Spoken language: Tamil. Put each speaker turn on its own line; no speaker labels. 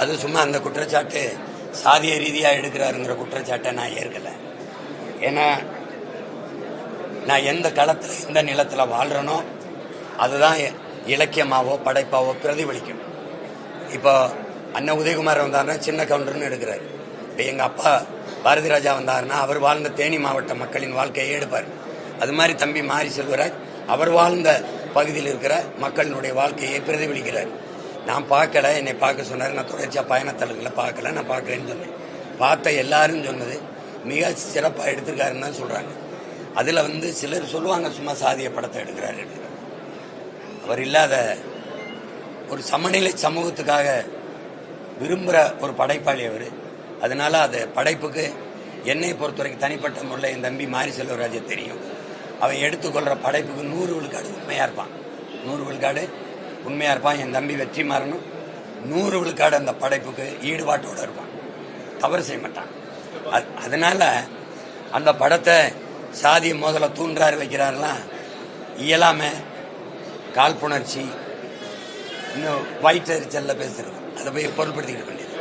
அது சும்மா அந்த குற்றச்சாட்டு சாதிய ரீதியாக எடுக்கிறாருங்கிற குற்றச்சாட்டை நான் ஏற்கல. ஏன்னா நான் எந்த களத்தில் எந்த நிலத்தில் வாழ்கிறனோ அதுதான் இலக்கியமாவோ படைப்பாவோ பிரதிபலிக்கும். இப்போ அண்ணன் உதயகுமார் வந்தாருன்னா சின்ன கவுண்டர்னு எடுக்கிறாரு. இப்போ எங்கள் அப்பா பாரதி ராஜா வந்தாருன்னா அவர் வாழ்ந்த தேனி மாவட்ட மக்களின் வாழ்க்கையை எடுப்பார். அது மாதிரி தம்பி மாரி செல்வராஜ் அவர் வாழ்ந்த பகுதியில் இருக்கிற மக்களினுடைய வாழ்க்கையை பிரதிபலிக்கிறார். நான் பார்க்கல, என்னை பார்க்க சொன்னார். நான் தொடர்ச்சியாக பயணத்தலங்களை பார்க்கல, நான் பார்க்குறேன்னு சொன்னேன். பார்த்த எல்லாரும் சொன்னது மிக சிறப்பாக எடுத்திருக்காருன்னு தான் சொல்கிறாங்க. அதில் சிலர் சொல்லுவாங்க சும்மா சாதிய படத்தை எடுக்கிறாரு. அவர் இல்லாத ஒரு சமநிலை சமூகத்துக்காக விரும்புகிற ஒரு படைப்பாளி அவர். அதனால அது படைப்புக்கு என்னை பொறுத்த வரைக்கும் தனிப்பட்ட முறையில் என் தம்பி மாரி செல்வராஜை தெரியும். அவன் எடுத்துக்கொள்கிற படைப்புக்கு 100 விழுக்காடு உண்மையாக இருப்பான். 100 விழுக்காடு உண்மையாக இருப்பான். என் தம்பி வெற்றிமாறனும் 100 விழுக்காடு அந்த படைப்புக்கு ஈடுபாட்டோடு இருப்பான். தவறு செய்ய மாட்டான். அதனால அந்த படத்தை சாதிய மோதலை தூண்டாறு வைக்கிறாரெல்லாம் இயலாம காழ்ப்புணர்ச்சி இன்னும் வயிற்றெரிச்சல்ல பேசுறது. அதை போய் பொருட்படுத்திக்கிட்டு வேண்டியது.